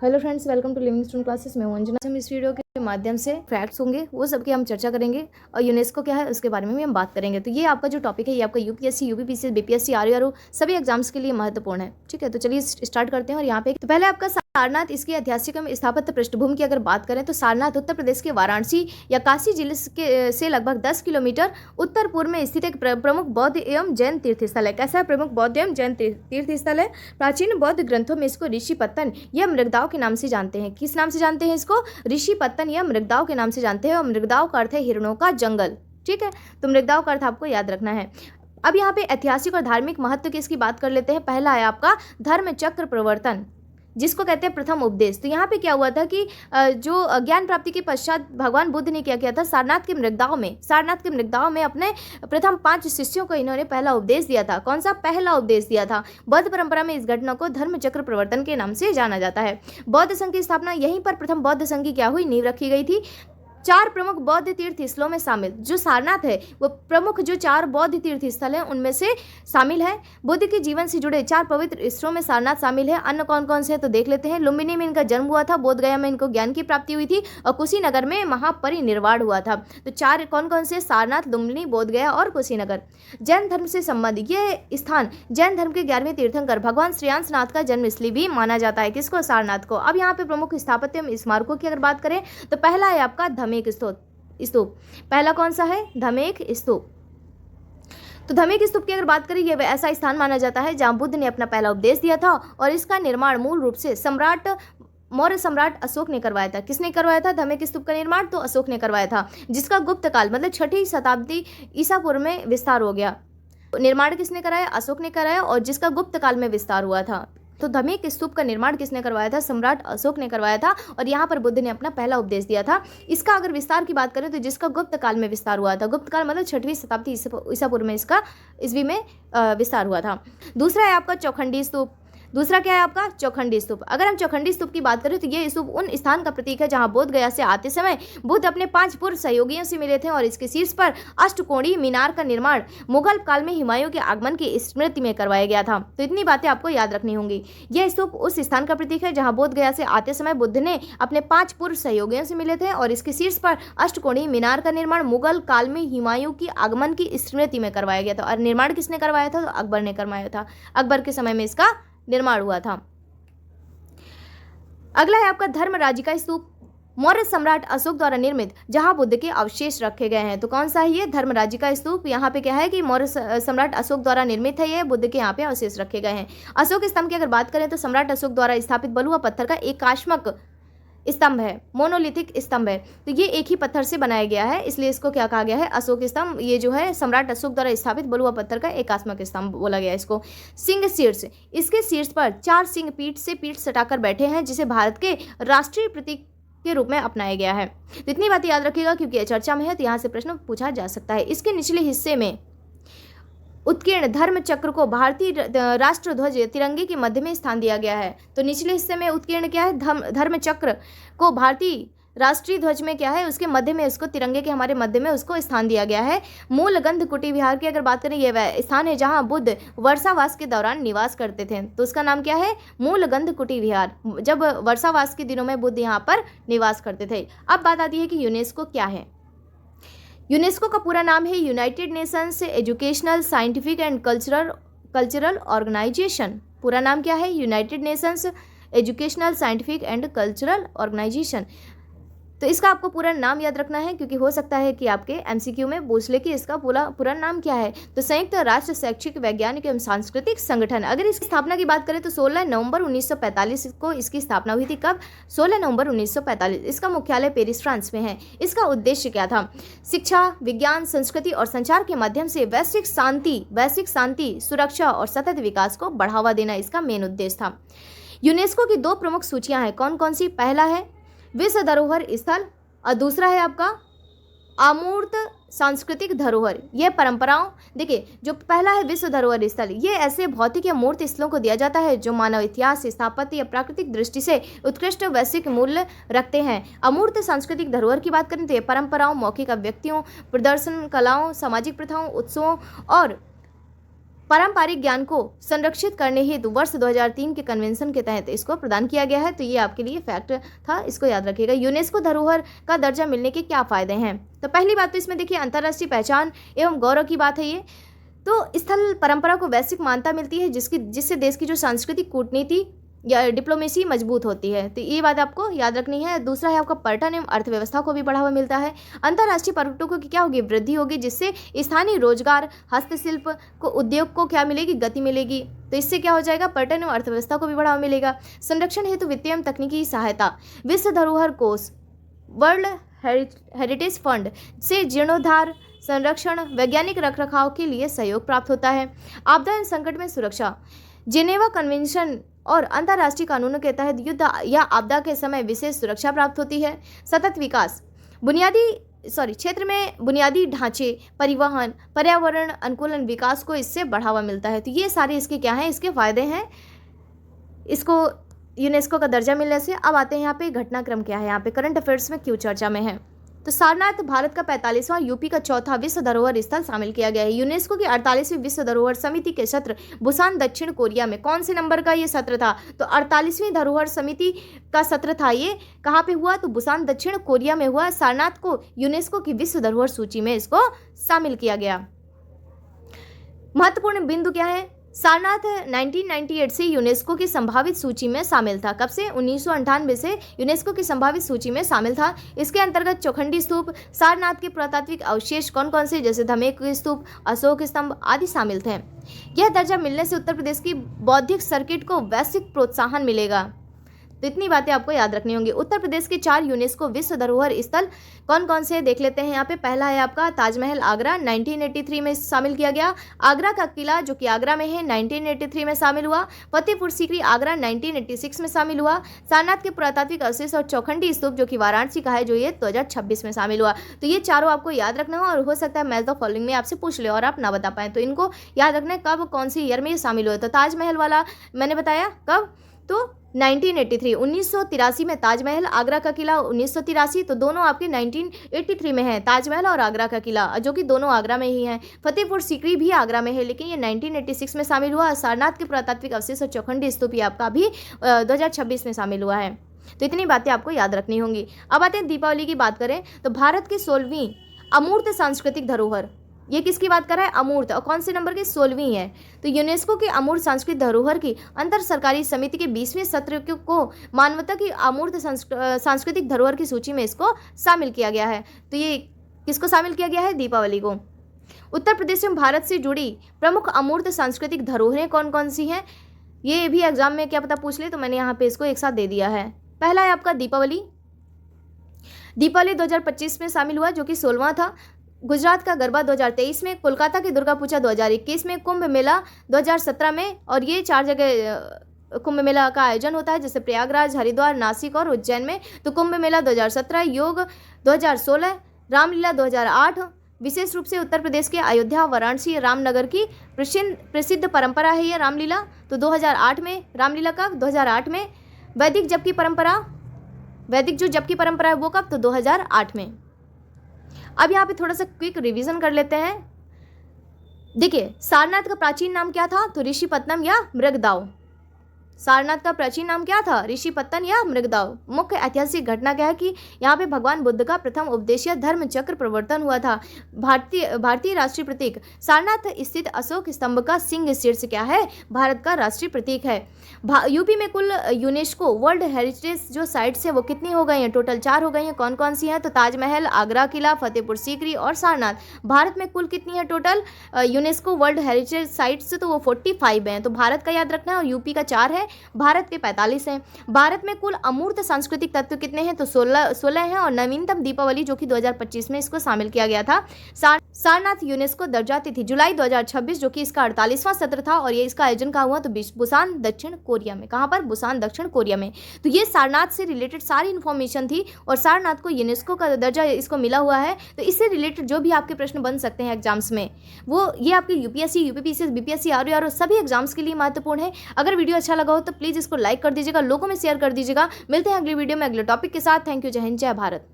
Hello friends, welcome to Living Stone Classes. मैं हूं अंजना। हम इस वीडियो के माध्यम से फैक्ट्स होंगे वो सब की हम चर्चा करेंगे और यूनेस्को क्या है उसके बारे में भी हम बात करेंगे। तो ये आपका जो टॉपिक है ये आपका यूपीएससी, यूपीपीसीएस, बीपीएससी, आरआरओ सभी एग्जाम्स के लिए महत्वपूर्ण है। ठीक है, तो चलिए स्टार्ट करते हैं। और यहाँ पे तो पहले आपका सारनाथ, इसकी ऐतिहासिक स्थापत्य पृष्ठभूमि की अगर बात करें तो सारनाथ उत्तर प्रदेश के वाराणसी या काशी जिले से लगभग 10 किलोमीटर उत्तर पूर्व में स्थित एक प्रमुख बौद्ध एवं जैन तीर्थस्थल है। कैसा है? प्रमुख बौद्ध एवं जैन तीर्थस्थल है। प्राचीन बौद्ध ग्रंथों में इसको ऋषिपत्तन या मृगदाव के नाम से जानते हैं। किस नाम से जानते हैं इसको? ऋषिपत्तन या मृगदाव के नाम से जानते हैं। और मृगदाव का अर्थ है हिरणों का जंगल। ठीक है, तो मृगदाव का अर्थ आपको याद रखना है। अब यहाँ पे ऐतिहासिक और धार्मिक महत्व की इसकी बात कर लेते हैं। पहला है आपका धर्म चक्र प्रवर्तन, जिसको कहते हैं प्रथम उपदेश। तो यहाँ पे क्या हुआ था कि जो ज्ञान प्राप्ति के पश्चात भगवान बुद्ध ने क्या किया था, सारनाथ के मृगदाव में अपने प्रथम 5 शिष्यों को इन्होंने पहला उपदेश दिया था। कौन सा पहला उपदेश दिया था? बौद्ध परंपरा में इस घटना को धर्म चक्र प्रवर्तन के नाम से जाना जाता है। बौद्ध संघ की स्थापना यहीं पर प्रथम बौद्ध संघ की क्या हुई, नींव रखी गई थी। 4 प्रमुख बौद्ध तीर्थ स्थलों में शामिल जो सारनाथ है वो प्रमुख जो 4 बौद्ध तीर्थ स्थल हैं उनमें से शामिल है। बुद्ध के जीवन से जुड़े 4 पवित्र स्थलों में सारनाथ शामिल है। अन्य कौन कौन से हैं तो देख लेते हैं। लुम्बिनी में इनका जन्म हुआ था, बोधगया में इनको ज्ञान की प्राप्ति हुई थी और कुशीनगर में महापरिनिर्वाण हुआ था। तो 4 कौन कौन से? सारनाथ, लुम्बिनी, बोधगया और कुशीनगर। जैन धर्म से संबंधित ये स्थान जैन धर्म के 11वें तीर्थंकर भगवान श्रेयांसनाथ का जन्मस्थली भी माना जाता है। किसको? सारनाथ को। अब यहाँ पे प्रमुख स्थापत्य स्मारकों की अगर बात करें तो पहला है आपका धमेक स्तूप। पहला कौन सा है? धमेक स्तूप। तो धमेक स्तूप की अगर बात करें ये ऐसा स्थान माना जाता है जहां बुद्ध ने अपना पहला उपदेश दिया था और इसका निर्माण मूल रूप से मौर्य सम्राट अशोक ने करवाया था। किसने करवाया था धमेक स्तूप का निर्माण? तो अशोक ने करवाया था, जिसका गुप्त काल मतलब 6वीं शताब्दी ईसा पूर्व में विस्तार हो गया। निर्माण किसने कराया? अशोक ने कराया और जिसका गुप्त काल में विस्तार हुआ था। तो धमेक स्तूप का निर्माण किसने करवाया था? सम्राट अशोक ने करवाया था और यहाँ पर बुद्ध ने अपना पहला उपदेश दिया था। इसका अगर विस्तार की बात करें तो जिसका गुप्त काल में विस्तार हुआ था, गुप्त काल मतलब 6वीं शताब्दी ईसा पूर्व में इसका ईस्वी में विस्तार हुआ था। दूसरा है आपका चौखंडी स्तूप। दूसरा क्या है आपका? चौखंडी स्तूप। अगर हम चौखंडी स्तूप की बात करें तो ये स्तूप उन स्थान का प्रतीक है जहां बोध गया से आते समय बुद्ध अपने 5 पूर्व सहयोगियों से मिले थे और इसके शीर्ष पर अष्टकोणीय मीनार का निर्माण मुगल काल में हुमायूं के आगमन की स्मृति में करवाया गया था। तो इतनी बातें आपको याद रखनी होंगी। यह स्तूप उस स्थान का प्रतीक है जहां बोध गया से आते समय बुद्ध ने अपने 5 पूर्व सहयोगियों से मिले थे और इसके शीर्ष पर अष्टकोणीय मीनार का निर्माण मुगल काल में हुमायूं की आगमन की स्मृति में करवाया गया था। और निर्माण किसने करवाया था? तो अकबर ने करवाया था। अकबर के समय में इसका निर्माण हुआ था। अगला है आपका धर्मराजिका स्तूप, मौर्य सम्राट अशोक द्वारा निर्मित, जहां बुद्ध के अवशेष रखे गए हैं। तो कौन सा है ये? धर्मराजिका स्तूप। यहाँ पे क्या है कि मौर्य सम्राट अशोक द्वारा निर्मित है, ये बुद्ध के यहाँ पे अवशेष रखे गए हैं। अशोक स्तंभ की अगर बात करें तो सम्राट अशोक द्वारा स्थापित बलुआ पत्थर का एकात्मक स्तंभ है, मोनोलिथिक स्तंभ है। तो ये एक ही पत्थर से बनाया गया है, इसलिए इसको क्या कहा गया है? अशोक स्तंभ। ये जो है सम्राट अशोक द्वारा स्थापित बलुआ पत्थर का एकात्मक स्तंभ बोला गया है इसको। सिंह शीर्ष, इसके शीर्ष पर 4 सिंह पीठ से पीठ सटाकर बैठे हैं, जिसे भारत के राष्ट्रीय प्रतीक के रूप में अपनाया गया है। तो इतनी बात याद रखिएगा क्योंकि ये चर्चा में है, तो यहाँ से प्रश्न पूछा जा सकता है। इसके निचले हिस्से में उत्कीर्ण धर्म चक्र को भारतीय राष्ट्रध्वज तिरंगे के मध्य में स्थान दिया गया है। तो निचले हिस्से में उत्कीर्ण क्या है? धर्म चक्र को भारतीय राष्ट्रीय ध्वज में क्या है? उसके मध्य में उसको तिरंगे के हमारे मध्य में उसको स्थान दिया गया है। मूल गंध कुटी विहार की अगर बात करें, ये वह स्थान है जहां बुद्ध वर्षावास के दौरान निवास करते थे। तो उसका नाम क्या है? मूल गंध कुटी विहार। जब वर्षावास के दिनों में बुद्ध यहाँ पर निवास करते थे। अब बात आती है कि यूनेस्को क्या है। यूनेस्को का पूरा नाम है United Nations Educational, Scientific and Cultural Organization. पूरा नाम क्या है? United Nations Educational, Scientific and Cultural Organization. तो इसका आपको पूरा नाम याद रखना है क्योंकि हो सकता है कि आपके एमसीक्यू में पूछ ले कि इसका पूरा नाम क्या है। तो संयुक्त राष्ट्र शैक्षिक, वैज्ञानिक एवं सांस्कृतिक संगठन। अगर इसकी स्थापना की बात करें तो 16 नवंबर 1945 को इसकी स्थापना हुई थी। कब? 16 नवंबर 1945। इसका मुख्यालय पेरिस, फ्रांस में है। इसका उद्देश्य क्या था? शिक्षा, विज्ञान, संस्कृति और संचार के माध्यम से वैश्विक शांति, सुरक्षा और सतत विकास को बढ़ावा देना इसका मेन उद्देश्य था। यूनेस्को की 2 प्रमुख सूचियां हैं। कौन कौन सी? पहला है विश्व धरोहर स्थल और दूसरा है आपका अमूर्त सांस्कृतिक धरोहर। ये परंपराओं, देखिए जो पहला है विश्व धरोहर स्थल, ये ऐसे भौतिक या मूर्त स्थलों को दिया जाता है जो मानव इतिहास, स्थापत्य या प्राकृतिक दृष्टि से उत्कृष्ट वैश्विक मूल्य रखते हैं। अमूर्त सांस्कृतिक धरोहर की बात करें तो ये परंपराओं, मौखिक अभिव्यक्तियों, प्रदर्शन कलाओं, सामाजिक प्रथाओं, उत्सवों और पारंपरिक ज्ञान को संरक्षित करने हेतु वर्ष 2003 के कन्वेंशन के तहत इसको प्रदान किया गया है। तो ये आपके लिए फैक्ट था, इसको याद रखिएगा। यूनेस्को धरोहर का दर्जा मिलने के क्या फायदे हैं? तो पहली बात तो इसमें देखिए अंतर्राष्ट्रीय पहचान एवं गौरव की बात है। ये तो स्थल परंपरा को वैश्विक मान्यता मिलती है, जिससे देश की जो सांस्कृतिक कूटनीति या डिप्लोमेसी मजबूत होती है। तो ये बात आपको याद रखनी है। दूसरा है आपका पर्यटन एवं अर्थव्यवस्था को भी बढ़ावा मिलता है। अंतर्राष्ट्रीय पर्यटकों की क्या होगी? वृद्धि होगी, जिससे स्थानीय रोजगार, हस्तशिल्प को, उद्योग को क्या मिलेगी? गति मिलेगी। तो इससे क्या हो जाएगा? पर्यटन एवं अर्थव्यवस्था को भी बढ़ावा मिलेगा। संरक्षण हेतु वित्तीय एवं तकनीकी सहायता, विश्व धरोहर कोष, वर्ल्ड हेरिटेज फंड से जीर्णोद्धार, संरक्षण, वैज्ञानिक रखरखाव के लिए सहयोग प्राप्त होता है। आपदा एवं संकट में सुरक्षा, जेनेवा कन्वेंशन और अंतर्राष्ट्रीय कानूनों के तहत युद्ध या आपदा के समय विशेष सुरक्षा प्राप्त होती है। सतत विकास, क्षेत्र में बुनियादी ढांचे, परिवहन, पर्यावरण अनुकूलन विकास को इससे बढ़ावा मिलता है। तो ये सारे इसके क्या हैं? इसके फायदे हैं इसको यूनेस्को का दर्जा मिलने से। अब आते हैं यहाँ पे घटनाक्रम क्या है, यहाँ पे करंट अफेयर्स में क्यों चर्चा में है। तो सारनाथ भारत का 45वां, यूपी का चौथा विश्व धरोहर स्थल शामिल किया गया है। यूनेस्को की 48वीं विश्व धरोहर समिति के सत्र बुसान दक्षिण कोरिया में, कौन से नंबर का ये सत्र था? तो 48वीं धरोहर समिति का सत्र था। ये कहाँ पे हुआ? तो बुसान दक्षिण कोरिया में हुआ। सारनाथ को यूनेस्को की विश्व धरोहर सूची में इसको शामिल किया गया। महत्वपूर्ण बिंदु क्या है? सारनाथ 1998 से यूनेस्को की संभावित सूची में शामिल था। कब से? 1998 से यूनेस्को की संभावित सूची में शामिल था। इसके अंतर्गत चौखंडी स्तूप, सारनाथ के पुरातात्विक अवशेष कौन कौन से, जैसे धमेक स्तूप, अशोक स्तंभ आदि शामिल थे। यह दर्जा मिलने से उत्तर प्रदेश की बौद्धिक सर्किट को वैश्विक प्रोत्साहन मिलेगा। तो इतनी बातें आपको याद रखनी होंगी। उत्तर प्रदेश के 4 यूनेस्को विश्व धरोहर स्थल कौन कौन से देख लेते हैं यहाँ पे। पहला है आपका ताजमहल आगरा, 1983 में शामिल किया गया। आगरा का किला जो कि आगरा में है, 1983 में शामिल हुआ। फतेहपुर सीकरी आगरा 1986 में शामिल हुआ। सारनाथ के पुरातात्विक अवशेष और चौखंडी स्तूप जो कि वाराणसी का है, जो ये 2026 में शामिल हुआ। तो ये चारों आपको याद रखना हो, और हो सकता है मैच द फॉलोइंग में आपसे पूछ ले और आप ना बता पाएँ, तो इनको याद रखना है कब कौन सी ईयर में ये शामिल हुए। तो ताजमहल वाला मैंने बताया कब? तो 1983, 1983 में ताजमहल, आगरा का किला 1983, तो दोनों आपके 1983 में हैं, ताजमहल और आगरा का किला, जो कि दोनों आगरा में ही हैं। फतेहपुर सीकरी भी आगरा में है, लेकिन ये 1986 में शामिल हुआ। सारनाथ के पुरातात्विक अवशेष और चौखंडी स्तूप आपका भी 2026 में शामिल हुआ है। तो इतनी बातें आपको याद रखनी होंगी। अब आते हैं दीपावली की बात करें तो भारत की 16वीं अमूर्त सांस्कृतिक धरोहर, ये किसकी बात कर रहा है? अमूर्त, और कौन से नंबर की? 16वीं है। तो यूनेस्को की अमूर्त सांस्कृतिक धरोहर की अंतर सरकारी समिति के 20वें सत्र को मानवता की अमूर्त सांस्कृतिक धरोहर की सूची में इसको शामिल किया गया है। तो ये किसको शामिल किया गया है? दीपावली को। उत्तर प्रदेश में भारत से जुड़ी प्रमुख अमूर्त सांस्कृतिक धरोहरें कौन कौन सी हैं? ये भी एग्जाम में क्या पता पूछ ले, तो मैंने यहाँ पे इसको एक साथ दे दिया है। पहला है आपका दीपावली। दीपावली 2025 में शामिल हुआ, जो कि 16वां था। गुजरात का गरबा 2023 में, कोलकाता की दुर्गा पूजा 2021 में, कुंभ मेला 2017 में, और ये 4 जगह कुंभ मेला का आयोजन होता है, जैसे प्रयागराज, हरिद्वार, नासिक और उज्जैन में। तो कुंभ मेला 2017, योग 2016, रामलीला 2008। विशेष रूप से उत्तर प्रदेश के अयोध्या, वाराणसी, रामनगर की प्रसिद्ध परंपरा है ये रामलीला। तो 2008 में रामलीला कब? 2008 में। वैदिक जप की परंपरा है वो कब? तो 2008 में। अब यहाँ पे थोड़ा सा क्विक रिवीजन कर लेते हैं। देखिए, सारनाथ का प्राचीन नाम क्या था? तो ऋषिपत्तनम या मृगदाव। सारनाथ का प्राचीन नाम क्या था? ऋषिपत्तन या मृगदाव। मुख्य ऐतिहासिक घटना क्या है कि यहाँ पे भगवान बुद्ध का प्रथम उपदेशीय धर्म चक्र प्रवर्तन हुआ था। भारतीय राष्ट्रीय प्रतीक सारनाथ स्थित अशोक स्तंभ का सिंह शीर्ष क्या है? भारत का राष्ट्रीय प्रतीक है। यूपी में कुल यूनेस्को वर्ल्ड हेरिटेज जो साइट्स है वो कितनी हो गई हैं? टोटल 4 हो गई हैं। कौन कौन सी हैं? तो ताजमहल, आगरा किला, फतेहपुर सीकरी और सारनाथ। भारत में कुल कितनी है total UNESCO world heritage sites? तो वो 45 हैं। तो भारत का याद रखना है, और यूपी का 4 है, भारत के 45 हैं। भारत में कुल अमूर्त सांस्कृतिक तत्व कितने हैं? तो 16 हैं, और नवीनतम दीपावली जो कि 2025 में इसको शामिल किया गया था। सारनाथ यूनेस्को दर्जा तिथि जुलाई 2026, जो कि इसका 48वां सत्र था, और ये इसका आयोजन कहाँ हुआ? तो बुसान दक्षिण कोरिया में। कहाँ पर? बुसान दक्षिण कोरिया में। तो ये सारनाथ से रिलेटेड सारी इन्फॉर्मेशन थी, और सारनाथ को यूनेस्को का दर्जा इसको मिला हुआ है। तो इससे रिलेटेड जो भी आपके प्रश्न बन सकते हैं एग्जाम्स में, वो ये आपके यूपीएससी, यूपीपीसीएस, बीपीएससी, आरओ सभी एग्जाम्स के लिए महत्वपूर्ण है। अगर वीडियो अच्छा लगा हो तो प्लीज़ इसको लाइक कर दीजिएगा, लोगों में शेयर कर दीजिएगा। मिलते हैं अगली वीडियो में अगले टॉपिक के साथ। Thank you. जय हिंद, जय भारत।